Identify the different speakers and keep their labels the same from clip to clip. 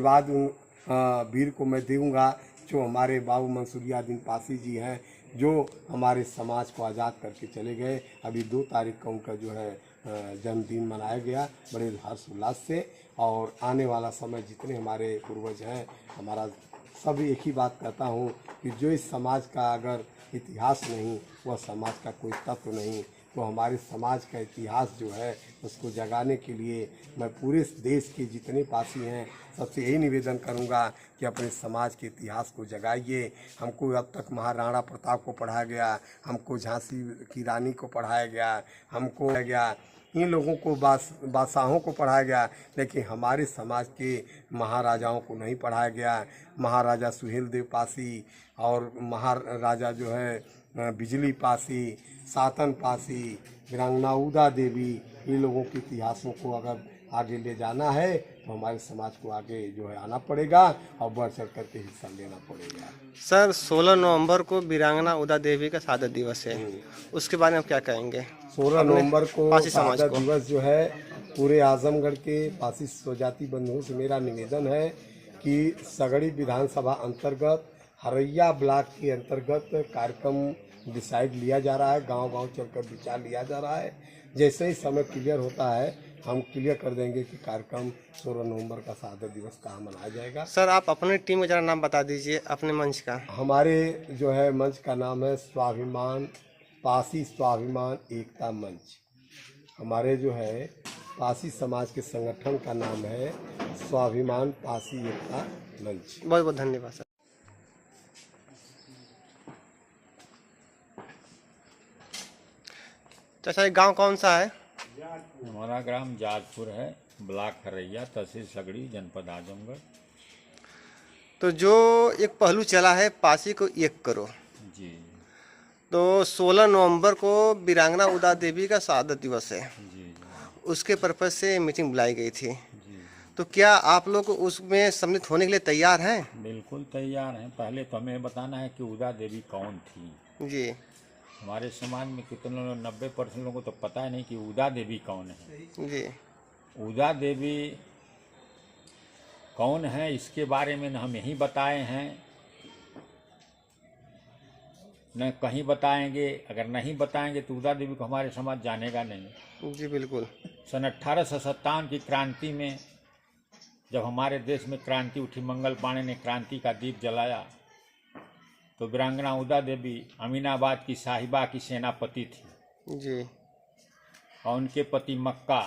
Speaker 1: आशीर्वाद वीर को मैं दूंगा जो हमारे बाबू मंसूरियाद्दीन पासी जी हैं, जो हमारे समाज को आज़ाद करके चले गए। अभी 2 तारीख को उनका जो है जन्मदिन मनाया गया बड़े हर्षोल्लास से। और आने वाला समय जितने हमारे पूर्वज हैं, हमारा सब एक ही बात कहता हूँ कि जो इस समाज का अगर इतिहास नहीं, वह समाज का कोई तत्व नहीं। तो हमारे समाज का इतिहास जो है उसको जगाने के लिए मैं पूरे देश के जितने पासी हैं सबसे यही निवेदन करूंगा कि अपने समाज के इतिहास को जगाइए। हमको अब तक महाराणा प्रताप को पढ़ाया गया, हमको झांसी की रानी को पढ़ाया गया, हमको गया इन लोगों को बादशाहों को पढ़ाया गया, लेकिन हमारे समाज के महाराजाओं को नहीं पढ़ाया गया। महाराजा सुहेलदेव पासी और महाराजा जो है बिजली पासी, सातन पासी, वीरांगना उदा देवी, इन लोगों के इतिहासों को अगर आगे ले जाना है तो हमारे समाज को आगे जो है आना पड़ेगा और बढ़ चढ़ करके हिस्सा लेना पड़ेगा।
Speaker 2: सर 16 नवंबर को वीरांगना उदा देवी का शहादत दिवस है, उसके बारे में आप क्या कहेंगे?
Speaker 1: 16 नवंबर को शहादत दिवस जो है पूरे आजमगढ़ के पासी स्वजाति बंधुओं से मेरा निवेदन है कि सगड़ी विधानसभा अंतर्गत हरैया ब्लॉक के अंतर्गत कार्यक्रम डिसाइड लिया जा रहा है। गांव-गांव चलकर विचार लिया जा रहा है। जैसे ही समय क्लियर होता है हम क्लियर कर देंगे कि कार्यक्रम 16 नवंबर का शहादत दिवस कहाँ मनाया जाएगा।
Speaker 2: सर आप अपनी टीम का जरा नाम बता दीजिए, अपने मंच का।
Speaker 1: हमारे जो है मंच का नाम है स्वाभिमान पासी स्वाभिमान एकता मंच। हमारे जो है पासी समाज के संगठन का नाम है स्वाभिमान पासी एकता मंच।
Speaker 2: बहुत बहुत धन्यवाद सर। चाचा ये गांव कौन सा है?
Speaker 3: हमारा ग्राम जाजपुर है, ब्लॉक हरैया, तहसील सगड़ी, जनपद आजमगढ़।
Speaker 2: तो जो एक पहलू चला है पासी को एक करो
Speaker 3: जी,
Speaker 2: तो 16 नवंबर को वीरांगना उदा देवी का शहादत दिवस है,
Speaker 3: जी
Speaker 2: उसके पर्पज से मीटिंग बुलाई गई थी।
Speaker 3: जी,
Speaker 2: तो क्या आप लोग उसमें सम्मिलित होने के लिए तैयार हैं?
Speaker 3: बिल्कुल तैयार हैं। पहले तो हमें बताना है कि उदा देवी कौन थी।
Speaker 2: जी
Speaker 3: हमारे समाज में कितने लोग 90% लोगों को तो पता ही नहीं कि उदा देवी कौन है।
Speaker 2: जी
Speaker 3: उदा देवी कौन है इसके बारे में न हम यहीं बताए हैं, न कहीं बताएंगे। अगर नहीं बताएंगे तो उदा देवी को हमारे समाज जानेगा नहीं।
Speaker 2: जी बिल्कुल।
Speaker 3: सन 1857 की क्रांति में जब हमारे देश में क्रांति उठी, मंगल पांडे ने क्रांति का दीप जलाया, तो वीरांगना उदा देवी अमीनाबाद की साहिबा की सेनापति थी
Speaker 2: जी
Speaker 3: और उनके पति मक्का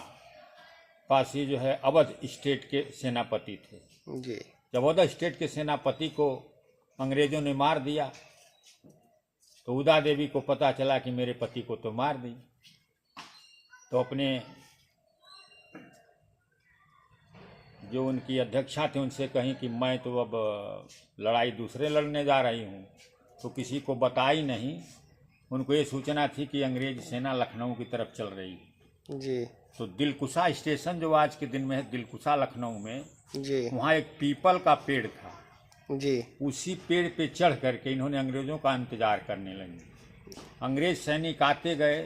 Speaker 3: पासी जो है अवध स्टेट के सेनापति थे।
Speaker 2: जी
Speaker 3: जब अवध स्टेट के सेनापति को अंग्रेजों ने मार दिया तो उदा देवी को पता चला कि मेरे पति को तो मार दी, तो अपने जो उनकी अध्यक्षा थे उनसे कहीं कि मैं तो अब लड़ाई दूसरे लड़ने जा रही हूँ, तो किसी को बताई नहीं। उनको ये सूचना थी कि अंग्रेज सेना लखनऊ की तरफ चल रही है।
Speaker 2: जी
Speaker 3: तो दिलकुशा स्टेशन जो आज के दिन में है दिलकुशा लखनऊ में,
Speaker 2: जी
Speaker 3: वहाँ एक पीपल का पेड़ था।
Speaker 2: जी
Speaker 3: उसी पेड़ पे चढ़ करके इन्होंने अंग्रेजों का इंतजार करने लगे। अंग्रेज सैनिक आते गए,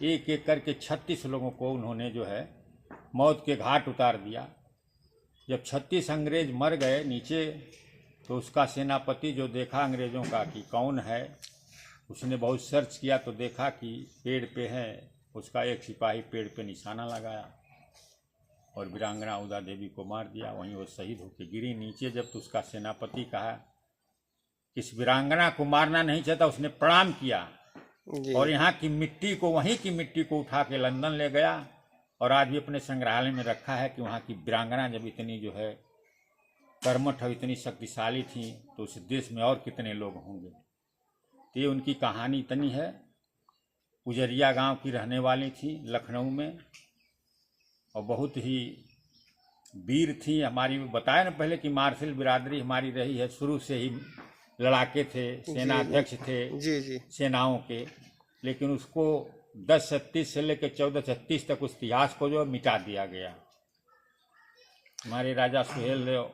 Speaker 3: एक एक करके 36 लोगों को उन्होंने जो है मौत के घाट उतार दिया। जब 36 अंग्रेज मर गए नीचे, तो उसका सेनापति जो देखा अंग्रेजों का कि कौन है, उसने बहुत सर्च किया तो देखा कि पेड़ पे है। उसका एक सिपाही पेड़ पे निशाना लगाया और वीरांगना उदा देवी को मार दिया। वहीं वो शहीद होकर गिरी नीचे। जब तो उसका सेनापति कहा कि इस वीरांगना को मारना नहीं चाहता, उसने प्रणाम किया और यहाँ की मिट्टी को, वहीं की मिट्टी को उठा के लंदन ले गया और आज भी अपने संग्रहालय में रखा है कि वहाँ की वीरांगना जब इतनी जो है कर्मठ और इतनी शक्तिशाली थी तो उस देश में और कितने लोग होंगे। तो ये उनकी कहानी इतनी है। उजरिया गांव की रहने वाली थी लखनऊ में और बहुत ही वीर थी। हमारी बताया ना पहले कि मार्शल बिरादरी हमारी रही है, शुरू से ही लड़ाके थे, सेनाध्यक्ष थे
Speaker 2: जी जी
Speaker 3: सेनाओं के। लेकिन उसको 1036 से लेकर 1436 तक उस इतिहास को जो मिटा दिया गया। हमारे राजा सुहेलदेव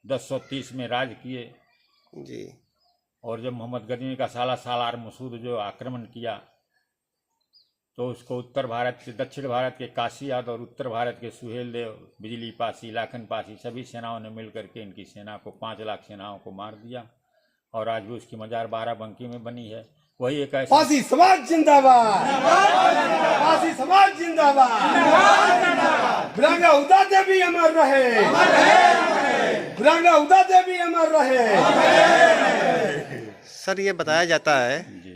Speaker 3: 1030 में राज किए
Speaker 2: जी
Speaker 3: और जब मोहम्मद गजनी का साला सालार मसूद जो आक्रमण किया तो उसको उत्तर भारत के, दक्षिण भारत के काशी यादव और उत्तर भारत के सुहेल देव, बिजली पासी, लाखन पासी सभी सेनाओं ने मिल करके इनकी सेना को 5 लाख सेनाओं को मार दिया। और आज भी उसकी मजार बाराबंकी में बनी है। वही एक ऐसा
Speaker 1: पासी समाज जिंदाबाद, पासी समाज जिंदाबाद, वीरांगा उदा देवी अमर रहे, वीरांगा उदा देवी अमर रहे।
Speaker 2: सर ये बताया जाता है
Speaker 3: जी।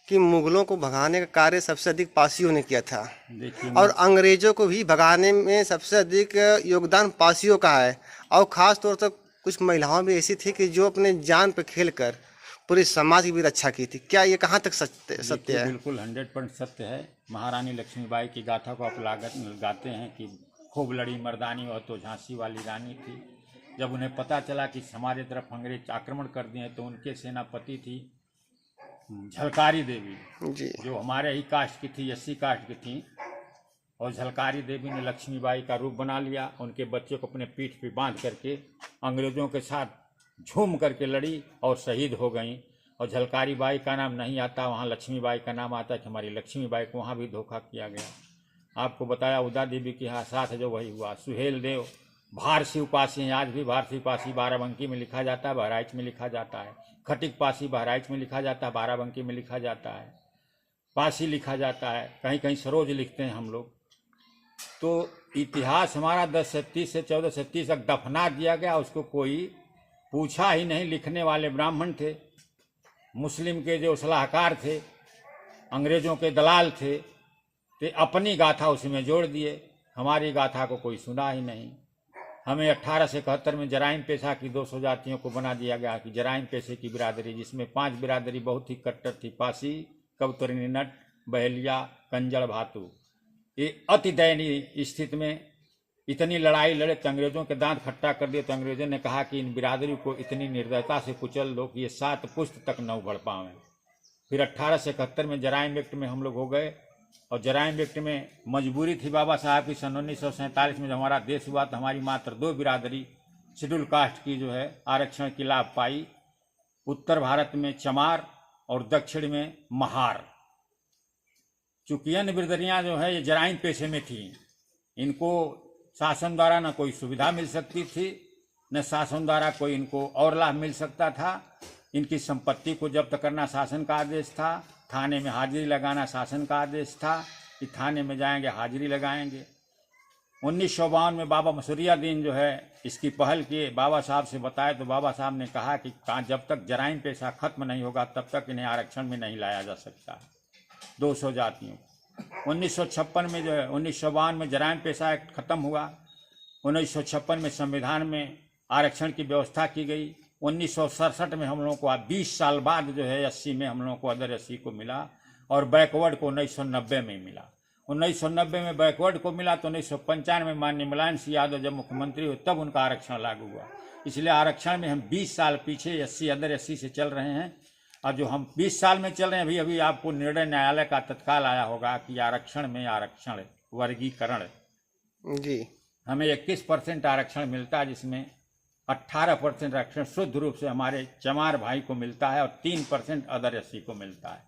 Speaker 2: कि मुगलों को भगाने का कार्य सबसे अधिक पासियों ने किया था
Speaker 3: देखिए
Speaker 2: और अंग्रेजों को भी भगाने में सबसे अधिक योगदान पासियों का है। और ख़ास तौर से कुछ महिलाओं भी ऐसी थी कि जो अपने जान पर खेलकर पूरे समाज की भी रक्षा की थी। क्या ये कहाँ तक सत्य है?
Speaker 3: बिल्कुल 100% सत्य है। महारानी लक्ष्मीबाई की गाथा को आप गाते हैं कि खूब लड़ी मर्दानी और तो झांसी वाली रानी थी। जब उन्हें पता चला कि हमारे तरफ अंग्रेज आक्रमण कर दिए तो उनके सेनापति थी झलकारी देवी,
Speaker 2: जी
Speaker 3: जो हमारे ही कास्ट की थी, 80 कास्ट की थी। और झलकारी देवी ने लक्ष्मीबाई का रूप बना लिया। उनके बच्चे को अपने पीठ पे बांध करके अंग्रेजों के साथ झूम करके लड़ी और शहीद हो गई। और झलकारी बाई का नाम नहीं आता, वहाँ लक्ष्मीबाई का नाम आता है कि हमारी लक्ष्मीबाई को वहाँ भी धोखा किया गया। आपको बताया उदा देवी के साथ जो वही हुआ। सुहेल देव भारसी उपासी हैं, आज भी भारसी उपासी बाराबंकी में लिखा जाता है, बहराइच में लिखा जाता है। खटिक पासी बहराइच में लिखा जाता है, बाराबंकी में लिखा जाता है, पासी लिखा जाता है, कहीं कहीं सरोज लिखते हैं हम लोग। तो इतिहास हमारा 10 से 30 से 14 से 30 तक दफना दिया गया, उसको कोई पूछा ही नहीं। लिखने वाले ब्राह्मण थे, मुस्लिम के जो सलाहकार थे, अंग्रेजों के दलाल थे, तो अपनी गाथा उसमें जोड़ दिए। हमारी गाथा को कोई सुना ही नहीं। हमें 1871 में जराइम पेशा की 200 जातियों को बना दिया गया कि जराइम पेशे की बिरादरी, जिसमें 5 बिरादरी बहुत ही कट्टर थी, पासी, कबतरनी नट, बहेलिया, कंजड़, भातू। ये अति दयनीय स्थिति में इतनी लड़ाई लड़े तो अंग्रेजों के दांत खट्टा कर दिए। तो अंग्रेजों ने कहा कि इन बिरादरी को इतनी निर्दयता से कुचल लो कि ये 7 पुश्त तक न उभर पाएं। फिर 1871 में जराइम एक्ट में हम लोग हो गए। और जराइम एक्ट में मजबूरी थी बाबा साहब की। सन 1947 में जब हमारा देश हुआ तो हमारी मात्र 2 बिरादरी शेड्यूल कास्ट की जो है आरक्षण की लाभ पाई। उत्तर भारत में चमार और दक्षिण में महार। चूंकि अन्य बिरादरियां जो है ये जराइम पेशे में थी, इनको शासन द्वारा न कोई सुविधा मिल सकती थी, न शासन द्वारा कोई इनको और लाभ मिल सकता था। इनकी संपत्ति को जब्त करना शासन का आदेश था, थाने में हाजिरी लगाना शासन का आदेश था कि थाने में जाएंगे हाजिरी लगाएंगे। 1952 में बाबा मसूरियादीन जो है इसकी पहल किए, बाबा साहब से बताए तो बाबा साहब ने कहा कि जब तक जराइम पेशा खत्म नहीं होगा तब तक इन्हें आरक्षण में नहीं लाया जा सकता 200 जातियों। 1956 में जो है 1952 में जराइम पेशा एक्ट खत्म हुआ। 1956 में संविधान में आरक्षण की व्यवस्था की गई। 1967 में हम लोगों को 20 साल बाद जो है 80 में हम लोगों को अदर 80 को मिला और बैकवर्ड को 1990 में मिला। 1990 में बैकवर्ड को मिला तो 1995 में माननीय मुलायम सिंह यादव जब मुख्यमंत्री हुए तब उनका आरक्षण लागू हुआ। इसलिए आरक्षण में हम 20 साल पीछे 80 अदर 80 से चल रहे हैं। और जो हम 20 साल में चल रहे हैं अभी आपको निर्णय न्यायालय का तत्काल आया होगा कि आरक्षण में आरक्षण वर्गीकरण
Speaker 2: जी
Speaker 3: हमें 21% आरक्षण मिलता है, जिसमें 18% आरक्षण शुद्ध रूप से हमारे चमार भाई को मिलता है और 3% अदर 80 को मिलता है।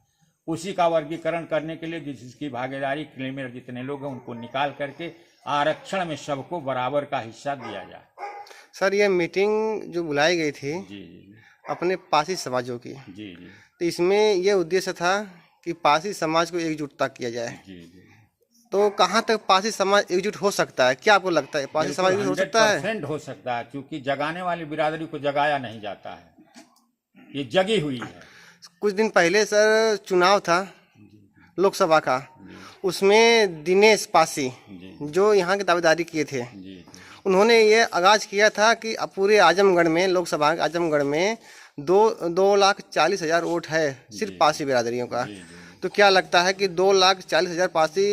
Speaker 3: उसी का वर्गीकरण करने के लिए जिसकी भागीदारी क्लेमर जितने लोग हैं उनको निकाल करके आरक्षण में सबको बराबर का हिस्सा दिया जाए।
Speaker 2: सर ये मीटिंग जो बुलाई गई थी
Speaker 3: जी
Speaker 2: अपने पासी समाजों की,
Speaker 3: जी जी
Speaker 2: तो इसमें यह उद्देश्य था कि पासी समाज को एकजुटता किया जाए।
Speaker 3: जी जी
Speaker 2: तो कहाँ तक पासी समाज एकजुट हो सकता है? क्या आपको लगता है पासी समाज एकजुट हो सकता है?
Speaker 3: 100% हो सकता है, क्योंकि जगाने वाली बिरादरी को जगाया नहीं जाता है, ये जगी हुई है।
Speaker 2: कुछ दिन पहले सर चुनाव था लोकसभा का, उसमें दिनेश पासी जो यहाँ की दावेदारी किए थे, उन्होंने ये आगाज किया था कि पूरे आजमगढ़ में, लोकसभा आजमगढ़ में 2,40,000 वोट है सिर्फ पासी बिरादरियों का। तो क्या लगता है कि 2,40,000 पासी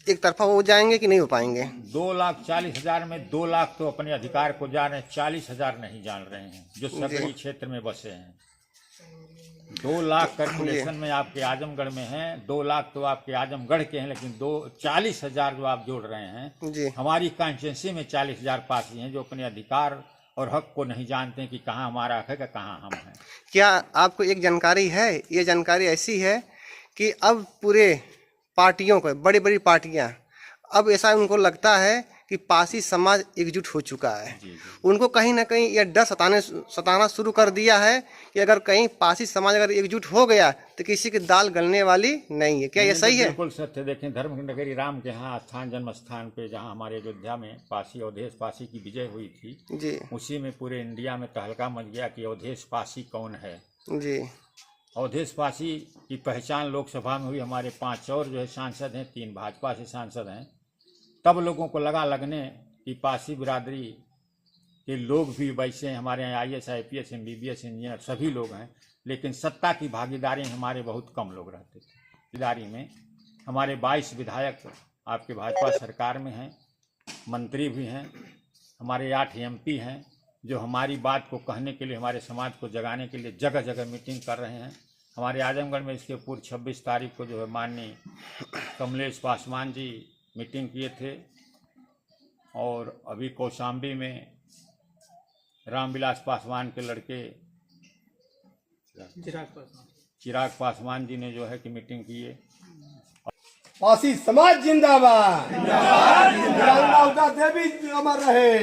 Speaker 2: एक तरफा हो जाएंगे कि नहीं हो पाएंगे?
Speaker 3: 2,40,000 में 2 लाख तो अपने अधिकार को जान रहे हैं, 40,000 नहीं जान रहे हैं जो सगरी क्षेत्र में बसे हैं। 2 लाख कैलकुलेशन में आपके आजमगढ़ में हैं, 2 लाख तो आपके आजमगढ़ के हैं, लेकिन 40,000 जो आप जोड़ रहे हैं
Speaker 2: जी।
Speaker 3: हमारी कॉन्स्टिट्यूंसी में 40,000 पासी हैं जो अपने अधिकार और हक को नहीं जानते कि कहाँ हमारा हक है कहाँ हम हैं।
Speaker 2: क्या आपको एक जानकारी है? ये जानकारी ऐसी है कि अब पूरे पार्टियों को, बड़ी बड़ी पार्टियां, अब ऐसा उनको लगता है कि पासी समाज एकजुट हो चुका है। उनको कहीं ना कहीं यह डर सताना शुरू कर दिया है कि अगर कहीं पासी समाज अगर एकजुट हो गया तो किसी की दाल गलने वाली नहीं है। क्या ये सही है?
Speaker 3: बिल्कुल सत्य। देखें, धर्म की नगरी राम के यहाँ स्थान, जन्म स्थान पे जहाँ हमारे अयोध्या में पासी अवधेश पासी की विजय हुई थी
Speaker 2: जी
Speaker 3: उसी में पूरे इंडिया में तहलका मच गया कि अवधेश पासी कौन है।
Speaker 2: जी
Speaker 3: अवधेश पासी की पहचान लोकसभा में हुई। हमारे 5 और जो है सांसद हैं, 3 भाजपा से सांसद हैं। तब लोगों को लगने कि पासी बिरादरी के लोग भी वैसे हैं। हमारे यहाँ IAS IPS MBBS इंजीनियर सभी लोग हैं, लेकिन सत्ता की भागीदारी हमारे बहुत कम लोग रहते थे। भागीदारी में हमारे 22 विधायक आपके भाजपा सरकार में हैं, मंत्री भी हैं, हमारे 8 MP हैं जो हमारी बात को कहने के लिए, हमारे समाज को जगाने के लिए जगह जगह मीटिंग कर रहे हैं। हमारे आजमगढ़ में इसके पूर्व 26 तारीख को जो है माननीय कमलेश पासवान जी मीटिंग किए थे, और अभी कौशाम्बी में रामविलास पासवान के लड़के चिराग पासवान जी ने जो है कि मीटिंग की है।
Speaker 1: पासी समाज जिंदाबाद, जिंदाबाद, देवी अमर रहे।